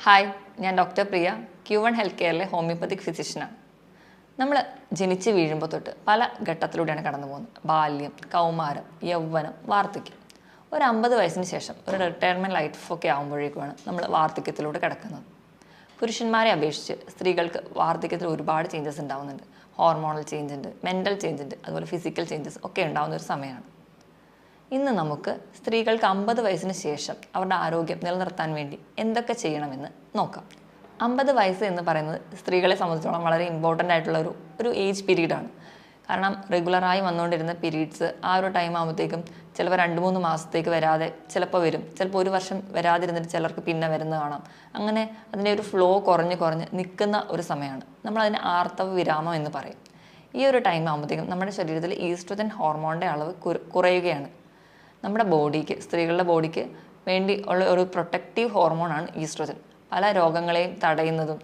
Hi, ഞാൻ doctor പ്രിയ, Q1 health കെയറിലെ homeopathic ഫിസിഷ്യനാണ്. നമ്മൾ ജനിച്ച് വീഴുമ്പോൾ തൊട്ട് പല ഘട്ടത്തിലൂടെയാണ് കടന്നു പോകുന്നത്. ബാല്യം, കൗമാരം, യൗവനം, വാർദ്ധക്യം. ഒരു 50 വയസ്സിന് ശേഷം ഒരു റിട്ടയർമെൻറ്റ് ലൈഫൊക്കെ ആകുമ്പോഴേക്കുമാണ് നമ്മൾ വാർദ്ധക്യത്തിലൂടെ കിടക്കുന്നത്. പുരുഷന്മാരെ അപേക്ഷിച്ച് സ്ത്രീകൾക്ക് വാർദ്ധക്യത്തിൽ ഒരുപാട് ചേഞ്ചസ് ഉണ്ടാകുന്നുണ്ട്. ഹോർമോണൽ ചേഞ്ച് ഉണ്ട്, മെൻ്റൽ ചേഞ്ച് ഉണ്ട്, അതുപോലെ ഫിസിക്കൽ ചേഞ്ചസ് ഒക്കെ ഉണ്ടാകുന്ന ഒരു സമയമാണ്. ഇന്ന് നമുക്ക് സ്ത്രീകൾക്ക് 50 വയസ്സിന് ശേഷം അവരുടെ ആരോഗ്യം നിലനിർത്താൻ വേണ്ടി എന്തൊക്കെ ചെയ്യണമെന്ന് നോക്കാം. 50 വയസ്സ് എന്ന് പറയുന്നത് സ്ത്രീകളെ സംബന്ധിച്ചിടത്തോളം വളരെ ഇമ്പോർട്ടൻ്റ് ആയിട്ടുള്ള ഒരു ഏജ് പീരീഡാണ്. കാരണം റെഗുലറായി വന്നുകൊണ്ടിരുന്ന പീരീഡ്സ് ആ ഒരു ടൈം ആകുമ്പോഴത്തേക്കും ചിലപ്പോൾ 2-3 മാസത്തേക്ക് വരാതെ ചിലപ്പോൾ വരും, ചിലപ്പോൾ ഒരു വർഷം വരാതിരുന്നിട്ട് ചിലർക്ക് പിന്നെ വരുന്നത് കാണാം. അങ്ങനെ അതിൻ്റെ ഒരു ഫ്ലോ കുറഞ്ഞ് നിൽക്കുന്ന ഒരു സമയമാണ്. നമ്മളതിന് ആർത്തവ വിരാമം എന്ന് പറയും. ഈ ഒരു ടൈം ആകുമ്പോഴത്തേക്കും നമ്മുടെ ശരീരത്തിൽ ഈസ്ട്രോജൻ ഹോർമോണിൻ്റെ അളവ് കുറയുകയാണ്. നമ്മുടെ ബോഡിക്ക്, സ്ത്രീകളുടെ ബോഡിക്ക് വേണ്ടി ഉള്ള ഒരു പ്രൊട്ടക്റ്റീവ് ഹോർമോണാണ് ഈസ്ട്രോജൻ. പല രോഗങ്ങളെയും തടയുന്നതും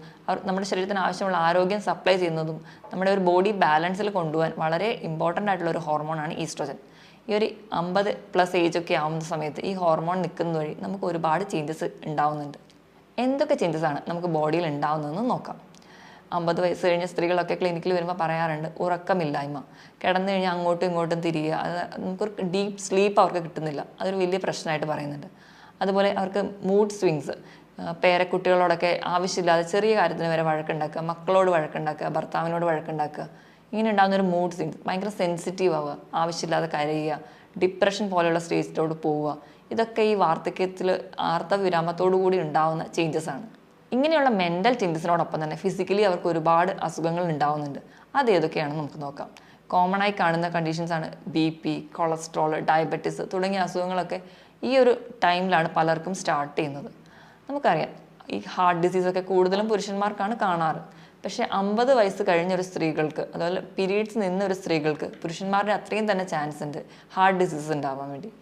നമ്മുടെ ശരീരത്തിന് ആവശ്യമുള്ള ആരോഗ്യം സപ്ലൈ ചെയ്യുന്നതും നമ്മുടെ ഒരു ബോഡി ബാലൻസിൽ കൊണ്ടുപോകാൻ വളരെ ഇമ്പോർട്ടൻ്റ് ആയിട്ടുള്ള ഒരു ഹോർമോണാണ് ഈസ്ട്രോജൻ. ഈ ഒരു 50+ ഏജൊക്കെ ആവുന്ന സമയത്ത് ഈ ഹോർമോൺ നിൽക്കുന്നത് വഴി നമുക്ക് ഒരുപാട് ചേഞ്ചസ് ഉണ്ടാവുന്നുണ്ട്. എന്തൊക്കെ ചേഞ്ചസാണ് നമുക്ക് ബോഡിയിൽ ഉണ്ടാവുന്നതെന്ന് നോക്കാം. 50 വയസ്സ് കഴിഞ്ഞ സ്ത്രീകളൊക്കെ ക്ലിനിക്കിൽ വരുമ്പോൾ പറയാറുണ്ട് ഉറക്കമില്ലായ്മ, കിടന്നു കഴിഞ്ഞാൽ അങ്ങോട്ടും ഇങ്ങോട്ടും തിരിയുക, അത് നമുക്കൊരു ഡീപ്പ് സ്ലീപ്പ് അവർക്ക് കിട്ടുന്നില്ല, അതൊരു വലിയ പ്രശ്നമായിട്ട് പറയുന്നുണ്ട്. അതുപോലെ അവർക്ക് മൂഡ് സ്വിങ്സ്, പേരക്കുട്ടികളോടൊക്കെ ആവശ്യമില്ലാതെ ചെറിയ കാര്യത്തിന് വരെ വഴക്കുണ്ടാക്കുക, മക്കളോട് വഴക്കുണ്ടാക്കുക, ഭർത്താവിനോട് വഴക്കുണ്ടാക്കുക, ഇങ്ങനെ ഉണ്ടാകുന്നൊരു മൂഡ് സ്വിങ്സ്, ഭയങ്കര സെൻസിറ്റീവ് ആവുക, ആവശ്യമില്ലാതെ കരയുക, ഡിപ്രഷൻ പോലെയുള്ള സ്റ്റേജിലോട്ട് പോവുക, ഇതൊക്കെ ഈ വാർദ്ധക്യത്തിൽ ആർത്തവ വിരാമത്തോടു കൂടി ഉണ്ടാകുന്ന ചേഞ്ചസ് ആണ്. ഇങ്ങനെയുള്ള മെൻ്റൽ ചേഞ്ചസിനോടൊപ്പം തന്നെ ഫിസിക്കലി അവർക്ക് ഒരുപാട് അസുഖങ്ങൾ ഉണ്ടാവുന്നുണ്ട്. അത് ഏതൊക്കെയാണെന്ന് നമുക്ക് നോക്കാം. കോമൺ ആയി കാണുന്ന കണ്ടീഷൻസാണ് BP, കൊളസ്ട്രോൾ, ഡയബറ്റിസ് തുടങ്ങിയ അസുഖങ്ങളൊക്കെ ഈ ഒരു ടൈമിലാണ് പലർക്കും സ്റ്റാർട്ട് ചെയ്യുന്നത്. നമുക്കറിയാം ഈ ഹാർട്ട് ഡിസീസൊക്കെ കൂടുതലും പുരുഷന്മാർക്കാണ് കാണാറ്. പക്ഷേ 50 വയസ്സ് കഴിഞ്ഞൊരു സ്ത്രീകൾക്ക്, അതുപോലെ പീരീഡ്സ് നിന്നൊരു സ്ത്രീകൾക്ക് പുരുഷന്മാരുടെ അത്രയും തന്നെ ചാൻസ് ഉണ്ട് ഹാർട്ട് ഡിസീസസ് ഉണ്ടാവാൻ വേണ്ടി.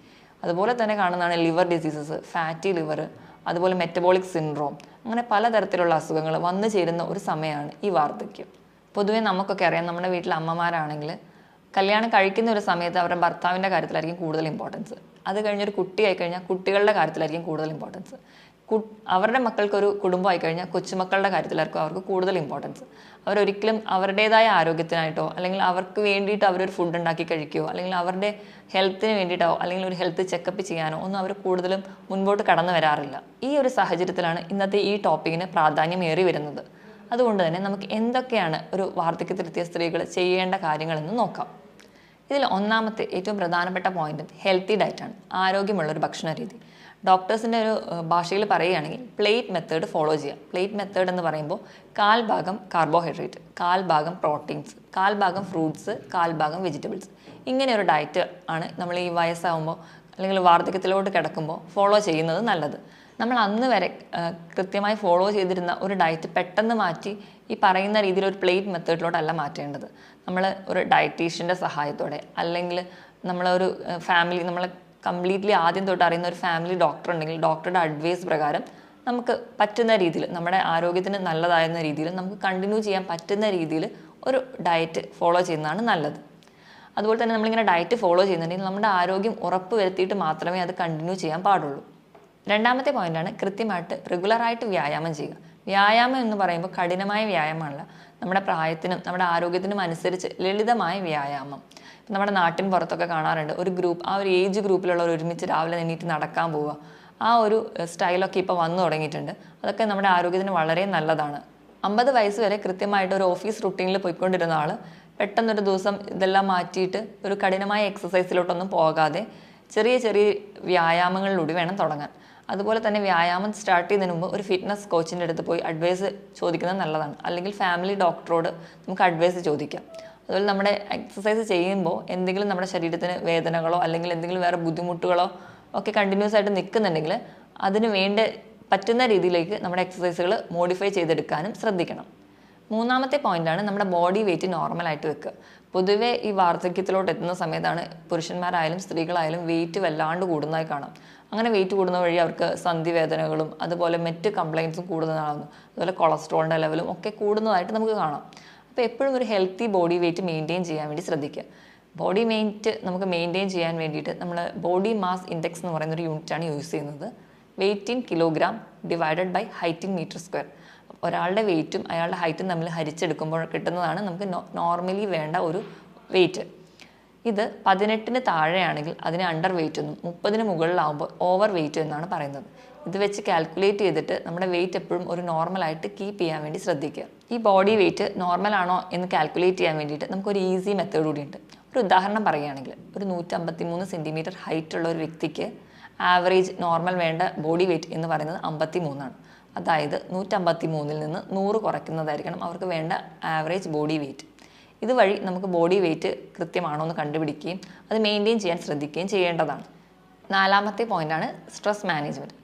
അതുപോലെ തന്നെ കാണുന്നതാണ് ലിവർ ഡിസീസസ്, ഫാറ്റി ലിവർ, അതുപോലെ മെറ്റബോളിക് സിൻഡ്രോം, അങ്ങനെ പലതരത്തിലുള്ള അസുഖങ്ങൾ വന്നു ചേരുന്ന ഒരു സമയമാണ് ഈ വാർദ്ധക്യം. പൊതുവേ നമുക്കൊക്കെ അറിയാം, നമ്മുടെ വീട്ടിൽ അമ്മമാരാണെങ്കിൽ കല്യാണം കഴിക്കുന്ന ഒരു സമയത്ത് അവരുടെ ഭർത്താവിൻ്റെ കാര്യത്തിലായിരിക്കും കൂടുതൽ ഇമ്പോർട്ടൻസ്. അത് കഴിഞ്ഞൊരു കുട്ടിയായി കഴിഞ്ഞാൽ കുട്ടികളുടെ കാര്യത്തിലായിരിക്കും കൂടുതൽ ഇമ്പോർട്ടൻസ്. അവരുടെ മക്കൾക്കൊരു കുടുംബമായി കഴിഞ്ഞാൽ കൊച്ചുമക്കളുടെ കാര്യത്തിലായിരിക്കും അവർക്ക് കൂടുതൽ ഇമ്പോർട്ടൻസ്. അവരൊരിക്കലും അവരുടേതായ ആരോഗ്യത്തിനായിട്ടോ അല്ലെങ്കിൽ അവർക്ക് വേണ്ടിയിട്ട് അവരൊരു ഫുഡ് ഉണ്ടാക്കി കഴിക്കുകയോ അല്ലെങ്കിൽ അവരുടെ ഹെൽത്തിന് വേണ്ടിയിട്ടോ അല്ലെങ്കിൽ ഒരു ഹെൽത്ത് ചെക്കപ്പ് ചെയ്യാനോ ഒന്നും അവർ കൂടുതലും മുൻപോട്ട് കടന്നു വരാറില്ല. ഈ ഒരു സാഹചര്യത്തിലാണ് ഇന്നത്തെ ഈ ടോപ്പിക്കിന് പ്രാധാന്യമേറി വരുന്നത്. അതുകൊണ്ട് തന്നെ നമുക്ക് എന്തൊക്കെയാണ് ഒരു വാർദ്ധക്യത്തിലെത്തിയ സ്ത്രീകൾ ചെയ്യേണ്ട കാര്യങ്ങളെന്ന് നോക്കാം. ഇതിൽ ഒന്നാമത്തെ ഏറ്റവും പ്രധാനപ്പെട്ട പോയിന്റ് ഹെൽത്തി ഡയറ്റാണ്, ആരോഗ്യമുള്ളൊരു ഭക്ഷണ രീതി. ഡോക്ടേഴ്സിൻ്റെ ഒരു ഭാഷയിൽ പറയുകയാണെങ്കിൽ പ്ലേറ്റ് മെത്തേഡ് ഫോളോ ചെയ്യുക. പ്ലേറ്റ് മെത്തേഡ് എന്ന് പറയുമ്പോൾ 1/4 ഭാഗം കാർബോഹൈഡ്രേറ്റ്, 1/4 ഭാഗം പ്രോട്ടീൻസ്, 1/4 ഭാഗം ഫ്രൂട്ട്സ്, 1/4 ഭാഗം വെജിറ്റബിൾസ്. ഇങ്ങനെ ഒരു ഡയറ്റ് ആണ് നമ്മൾ ഈ വയസ്സാകുമ്പോൾ അല്ലെങ്കിൽ വാർദ്ധക്യത്തിലോട്ട് കിടക്കുമ്പോൾ ഫോളോ ചെയ്യുന്നത് നല്ലത്. നമ്മൾ അന്ന് വരെ കൃത്യമായി ഫോളോ ചെയ്തിരുന്ന ഒരു ഡയറ്റ് പെട്ടെന്ന് മാറ്റി ഈ പറയുന്ന രീതിയിൽ ഒരു പ്ലേറ്റ് മെത്തേഡിലോട്ടല്ല മാറ്റേണ്ടത്. നമ്മൾ ഒരു ഡയറ്റീഷ്യൻ്റെ സഹായത്തോടെ അല്ലെങ്കിൽ നമ്മളൊരു ഫാമിലി, നമ്മളെ കംപ്ലീറ്റ്ലി ആദ്യം തൊട്ട് അറിയുന്ന ഒരു ഫാമിലി ഡോക്ടർ ഉണ്ടെങ്കിൽ ഡോക്ടറുടെ അഡ്വൈസ് പ്രകാരം നമുക്ക് പറ്റുന്ന രീതിയിൽ, നമ്മുടെ ആരോഗ്യത്തിന് നല്ലതായിരുന്ന രീതിയിൽ നമുക്ക് കണ്ടിന്യൂ ചെയ്യാൻ പറ്റുന്ന രീതിയിൽ ഒരു ഡയറ്റ് ഫോളോ ചെയ്യുന്നതാണ് നല്ലത്. അതുപോലെ തന്നെ നമ്മളിങ്ങനെ ഡയറ്റ് ഫോളോ ചെയ്യുന്നുണ്ടെങ്കിൽ നമ്മുടെ ആരോഗ്യം ഉറപ്പ് വരുത്തിയിട്ട് മാത്രമേ അത് കണ്ടിന്യൂ ചെയ്യാൻ പാടുള്ളൂ. രണ്ടാമത്തെ പോയിന്റാണ് കൃത്യമായിട്ട് റെഗുലറായിട്ട് വ്യായാമം ചെയ്യുക. വ്യായാമം എന്ന് പറയുമ്പോൾ കഠിനമായ വ്യായാമമല്ല, നമ്മുടെ പ്രായത്തിനും നമ്മുടെ ആരോഗ്യത്തിനും അനുസരിച്ച് ലളിതമായ വ്യായാമം. നമ്മുടെ നാട്ടിൻ പുറത്തൊക്കെ കാണാറുണ്ട് ഒരു ഗ്രൂപ്പ്, ആ ഒരു ഏജ് ഗ്രൂപ്പിലുള്ളവർ ഒരുമിച്ച് രാവിലെ എണീറ്റ് നടക്കാൻ പോവുക. ആ ഒരു സ്റ്റൈലൊക്കെ ഇപ്പോൾ വന്നു തുടങ്ങിയിട്ടുണ്ട്. അതൊക്കെ നമ്മുടെ ആരോഗ്യത്തിന് വളരെ നല്ലതാണ്. 50 വയസ്സ് വരെ കൃത്യമായിട്ട് ഒരു ഓഫീസ് റുട്ടീനിൽ പോയിക്കൊണ്ടിരുന്ന ആൾ പെട്ടെന്നൊരു ദിവസം ഇതെല്ലാം മാറ്റിയിട്ട് ഒരു കഠിനമായ എക്സസൈസിലോട്ടൊന്നും പോകാതെ ചെറിയ ചെറിയ വ്യായാമങ്ങളിലൂടെ വേണം തുടങ്ങാൻ. അതുപോലെ തന്നെ വ്യായാമം സ്റ്റാർട്ട് ചെയ്യുന്നതിന് മുമ്പ് ഒരു ഫിറ്റ്നസ് കോച്ചിൻ്റെ അടുത്ത് പോയി അഡ്വൈസ് ചോദിക്കുന്നത് നല്ലതാണ്. അല്ലെങ്കിൽ ഫാമിലി ഡോക്ടറോട് നമുക്ക് അഡ്വൈസ് ചോദിക്കാം. അതുപോലെ നമ്മുടെ എക്സസൈസ് ചെയ്യുമ്പോൾ എന്തെങ്കിലും നമ്മുടെ ശരീരത്തിന് വേദനകളോ അല്ലെങ്കിൽ എന്തെങ്കിലും വേറെ ബുദ്ധിമുട്ടുകളോ ഒക്കെ കണ്ടിന്യൂസ് ആയിട്ട് നിൽക്കുന്നുണ്ടെങ്കിൽ അതിന് പറ്റുന്ന രീതിയിലേക്ക് നമ്മുടെ എക്സസൈസുകൾ മോഡിഫൈ ചെയ്തെടുക്കാനും ശ്രദ്ധിക്കണം. മൂന്നാമത്തെ പോയിന്റാണ് നമ്മുടെ ബോഡി വെയിറ്റ് നോർമലായിട്ട് വെക്കുക. പൊതുവേ ഈ വാർദ്ധക്യത്തിലോട്ട് എത്തുന്ന സമയത്താണ് പുരുഷന്മാരായാലും സ്ത്രീകളായാലും വെയിറ്റ് വല്ലാണ്ട് കൂടുന്നതായി കാണാം. അങ്ങനെ വെയിറ്റ് കൂടുന്ന വഴി അവർക്ക് സന്ധിവേദനകളും അതുപോലെ മറ്റ് കംപ്ലയിൻസും കൂടുന്നതാകുന്നു. അതുപോലെ കൊളസ്ട്രോളിൻ്റെ ലെവലും ഒക്കെ കൂടുന്നതായിട്ട് നമുക്ക് കാണാം. അപ്പോൾ എപ്പോഴും ഒരു ഹെൽത്തി ബോഡി വെയിറ്റ് മെയിൻറ്റെയിൻ ചെയ്യാൻ വേണ്ടി ശ്രദ്ധിക്കുക. ബോഡി വെയിറ്റ് നമുക്ക് മെയിൻറ്റെയിൻ ചെയ്യാൻ വേണ്ടിയിട്ട് നമ്മൾ ബോഡി മാസ് ഇൻഡെക്സ് എന്ന് പറയുന്നൊരു യൂണിറ്റാണ് യൂസ് ചെയ്യുന്നത്. Weight in kilogram divided by height in metre square. ഒരാളുടെ വെയിറ്റും അയാളുടെ ഹൈറ്റും തമ്മിൽ ഹരിച്ചെടുക്കുമ്പോൾ കിട്ടുന്നതാണ് നമുക്ക് നോർമലി വേണ്ട ഒരു വെയിറ്റ്. ഇത് 18 താഴെയാണെങ്കിൽ അതിനെ അണ്ടർ വെയിറ്റ് എന്നും 30 മുകളിലാവുമ്പോൾ ഓവർ വെയിറ്റ് എന്നാണ് പറയുന്നത്. ഇത് വെച്ച് കാൽക്കുലേറ്റ് ചെയ്തിട്ട് നമ്മുടെ വെയിറ്റ് എപ്പോഴും ഒരു നോർമലായിട്ട് കീപ്പ് ചെയ്യാൻ വേണ്ടി ശ്രദ്ധിക്കുക. ഈ ബോഡി വെയിറ്റ് നോർമൽ ആണോ എന്ന് കാൽക്കുലേറ്റ് ചെയ്യാൻ വേണ്ടിയിട്ട് നമുക്കൊരു ഈസി മെത്തേഡ് കൂടിയുണ്ട്. ഒരു ഉദാഹരണം പറയുകയാണെങ്കിൽ ഒരു 153 സെൻറ്റിമീറ്റർ ഹൈറ്റ് ഉള്ള ഒരു വ്യക്തിക്ക് ആവറേജ് നോർമൽ വേണ്ട ബോഡി വെയിറ്റ് എന്ന് പറയുന്നത് 53 ആണ്. അതായത് 153-ൽ നിന്ന് 100 കുറയ്ക്കുന്നതായിരിക്കണം അവർക്ക് വേണ്ട ആവറേജ് ബോഡി വെയിറ്റ്. ഇതുവഴി നമുക്ക് ബോഡി വെയിറ്റ് കൃത്യമാണോ എന്ന് കണ്ടുപിടിക്കുകയും അത് മെയിൻറ്റെയിൻ ചെയ്യാൻ ശ്രദ്ധിക്കുകയും ചെയ്യേണ്ടതാണ്. 4ാമത്തെ പോയിൻ്റാണ് സ്ട്രെസ് മാനേജ്മെൻറ്റ്.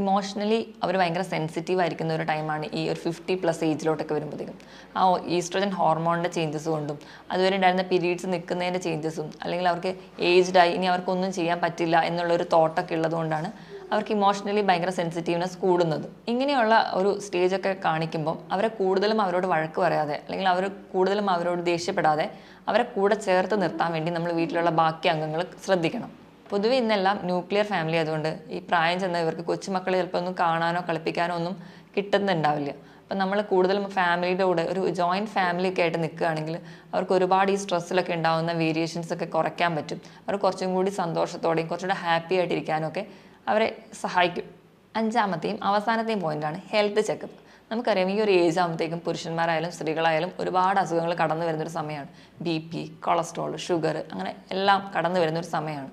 ഇമോഷണലി അവർ ഭയങ്കര സെൻസിറ്റീവ് ആയിരിക്കുന്ന ഒരു ടൈമാണ് ഈ ഒരു 50+ ഏജിലോട്ടൊക്കെ വരുമ്പോഴത്തേക്കും. ആ ഈസ്ട്രോജൻ ഹോർമോണിൻ്റെ ചേഞ്ചസ് കൊണ്ടും അതുവരെ ഉണ്ടായിരുന്ന പീരീഡ്സ് നിൽക്കുന്നതിൻ്റെ ചേഞ്ചസും അല്ലെങ്കിൽ അവർക്ക് ഏജ്ഡായി ഇനി അവർക്കൊന്നും ചെയ്യാൻ പറ്റില്ല എന്നുള്ളൊരു തോട്ടൊക്കെ ഉള്ളതുകൊണ്ടാണ് അവർക്ക് ഇമോഷണലി ഭയങ്കര സെൻസിറ്റീവ്നെസ് കൂടുന്നത്. ഇങ്ങനെയുള്ള ഒരു സ്റ്റേജൊക്കെ കാണിക്കുമ്പം അവരെ കൂടുതലും അവരോട് വഴക്ക് പറയാതെ അല്ലെങ്കിൽ അവർ കൂടുതലും അവരോട് ദേഷ്യപ്പെടാതെ അവരെ കൂടെ ചേർത്ത് നിർത്താൻ വേണ്ടി നമ്മൾ വീട്ടിലുള്ള ബാക്കി അംഗങ്ങൾ ശ്രദ്ധിക്കണം. പൊതുവെ ഇന്നെല്ലാം ന്യൂക്ലിയർ ഫാമിലി ആയതുകൊണ്ട് ഈ പ്രായം ചെന്ന ഇവർക്ക് കൊച്ചുമക്കൾ ചിലപ്പോൾ ഒന്നും കാണാനോ കളിപ്പിക്കാനോ ഒന്നും കിട്ടുന്നുണ്ടാവില്ല. അപ്പം നമ്മൾ കൂടുതലും ഫാമിലിയുടെ കൂടെ ഒരു ജോയിൻറ്റ് ഫാമിലിയൊക്കെ ആയിട്ട് നിൽക്കുകയാണെങ്കിൽ അവർക്ക് ഒരുപാട് ഈ സ്ട്രെസ്സിലൊക്കെ ഉണ്ടാകുന്ന വേരിയേഷൻസ് ഒക്കെ കുറയ്ക്കാൻ പറ്റും. അവർ കുറച്ചും കൂടി സന്തോഷത്തോടെയും കുറച്ചുകൂടെ ഹാപ്പി ആയിട്ടിരിക്കാനും ഒക്കെ അവരെ സഹായിക്കും. 5ാമത്തെയും അവസാനത്തെയും പോയിൻ്റാണ് ഹെൽത്ത് ചെക്കപ്പ്. നമുക്കറിയാം ഈ ഒരു ഏജ് ആകുമ്പോഴത്തേക്കും പുരുഷന്മാരായാലും സ്ത്രീകളായാലും ഒരുപാട് അസുഖങ്ങൾ കടന്നു വരുന്നൊരു സമയമാണ്. BP, കൊളസ്ട്രോൾ, ഷുഗർ അങ്ങനെ എല്ലാം കടന്നു വരുന്നൊരു സമയമാണ്.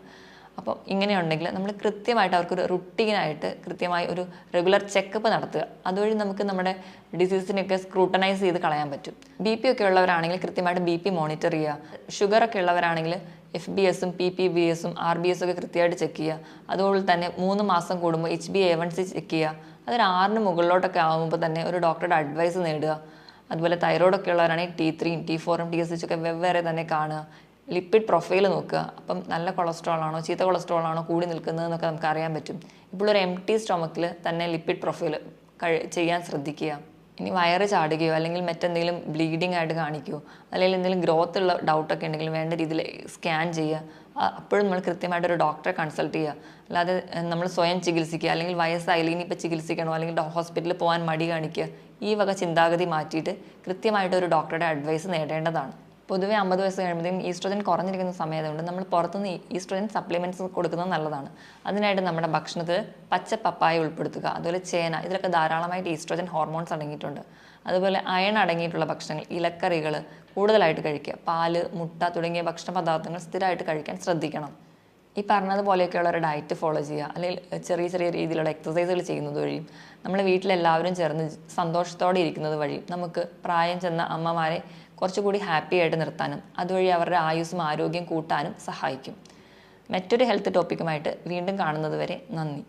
അപ്പോൾ ഇങ്ങനെയുണ്ടെങ്കിൽ നമ്മൾ കൃത്യമായിട്ട് അവർക്കൊരു റുട്ടീനായിട്ട് കൃത്യമായി ഒരു റെഗുലർ ചെക്കപ്പ് നടത്തുക. അതുവഴി നമുക്ക് നമ്മുടെ ഡിസീസിനെയൊക്കെ സ്ക്രൂട്ടനൈസ് ചെയ്ത് കളയാൻ പറ്റും. BP ഒക്കെ ഉള്ളവരാണെങ്കിൽ കൃത്യമായിട്ട് BP മോണിറ്റർ ചെയ്യുക. ഷുഗറൊക്കെ ഉള്ളവരാണെങ്കിൽ FBS, PPBS, RBS ഒക്കെ കൃത്യമായിട്ട് ചെക്ക് ചെയ്യുക. അതുപോലെ തന്നെ 3 മാസം കൂടുമ്പോൾ HbA1c ചെക്ക് ചെയ്യുക. അതൊരു 6 മുകളിലോട്ടൊക്കെ ആകുമ്പോൾ തന്നെ ഒരു ഡോക്ടറുടെ അഡ്വൈസ് നേടുക. അതുപോലെ തൈറോയ്ഡൊക്കെ ഉള്ളവരാണെങ്കിൽ T3, T4, TSH ഒക്കെ വെവ്വേറെ തന്നെ കാണുക. ലിപ്പിഡ് പ്രൊഫൈൽ നോക്കുക. അപ്പം നല്ല കൊളസ്ട്രോൾ ആണോ ചീത്ത കൊളസ്ട്രോൾ ആണോ കൂടി നിൽക്കുന്നതെന്നൊക്കെ നമുക്ക് അറിയാൻ പറ്റും. ഇപ്പോൾ ഒരു എംപ്റ്റി സ്റ്റൊമക്കിൽ തന്നെ ലിപ്പിഡ് പ്രൊഫൈൽ ചെയ്യാൻ ശ്രദ്ധിക്കുക. ഇനി വയറ് ചാടുകയോ അല്ലെങ്കിൽ മറ്റെന്തെങ്കിലും ബ്ലീഡിങ് ആയിട്ട് കാണിക്കുകയോ അല്ലെങ്കിൽ എന്തെങ്കിലും ഗ്രോത്ത് ഉള്ള ഡൗട്ടൊക്കെ ഉണ്ടെങ്കിൽ വേണ്ട രീതിയിൽ സ്കാൻ ചെയ്യുക. അപ്പോഴും നമ്മൾ കൃത്യമായിട്ടൊരു ഡോക്ടറെ കൺസൾട്ട് ചെയ്യുക. അല്ലാതെ നമ്മൾ സ്വയം ചികിത്സിക്കുക അല്ലെങ്കിൽ വയസ്സായില്ല ഇനിയിപ്പോൾ ചികിത്സിക്കണോ അല്ലെങ്കിൽ ഹോസ്പിറ്റലിൽ പോകാൻ മടി കാണിക്കുക, ഈ വക ചിന്താഗതി മാറ്റിയിട്ട് കൃത്യമായിട്ടൊരു ഡോക്ടറുടെ അഡ്വൈസ് നേടേണ്ടതാണ്. പൊതുവെ 50 വയസ്സ് കഴിയുമ്പോഴത്തേക്കും ഈസ്ട്രോജൻ കുറഞ്ഞിരിക്കുന്ന സമയത്തുകൊണ്ട് നമ്മൾ പുറത്തുനിന്ന് ഈസ്ട്രോജൻ സപ്ലിമെൻറ്റ്സ് കൊടുക്കുന്നത് നല്ലതാണ്. അതിനായിട്ട് നമ്മുടെ ഭക്ഷണത്തിൽ പച്ച പപ്പായ ഉൾപ്പെടുത്തുക. അതുപോലെ ചേന, ഇതിലൊക്കെ ധാരാളമായിട്ട് ഈസ്ട്രോജൻ ഹോർമോൺസ് അടങ്ങിയിട്ടുണ്ട്. അതുപോലെ അയൺ അടങ്ങിയിട്ടുള്ള ഭക്ഷണങ്ങൾ, ഇലക്കറികൾ കൂടുതലായിട്ട് കഴിക്കുക. പാല്, മുട്ട തുടങ്ങിയ ഭക്ഷണ പദാർത്ഥങ്ങൾ സ്ഥിരമായിട്ട് കഴിക്കാൻ ശ്രദ്ധിക്കണം. ഈ പറഞ്ഞതുപോലെയൊക്കെയുള്ള ഒരു ഡയറ്റ് ഫോളോ ചെയ്യുക അല്ലെങ്കിൽ ചെറിയ ചെറിയ രീതിയിലുള്ള എക്സസൈസുകൾ ചെയ്യുന്നത് വഴിയും നമ്മുടെ വീട്ടിലെല്ലാവരും ചേർന്ന് സന്തോഷത്തോടെ ഇരിക്കുന്നത് വഴിയും നമുക്ക് പ്രായം ചെന്ന അമ്മമാരെ കുറച്ചുകൂടി ഹാപ്പി ആയിട്ട് നിർത്താനും അതുവഴി അവരുടെ ആയുസ്സും ആരോഗ്യം കൂട്ടാനും സഹായിക്കും. മറ്റൊരു ഹെൽത്ത് ടോപ്പിക്കുമായിട്ട് വീണ്ടും കാണുന്നത് വരെ നന്ദി.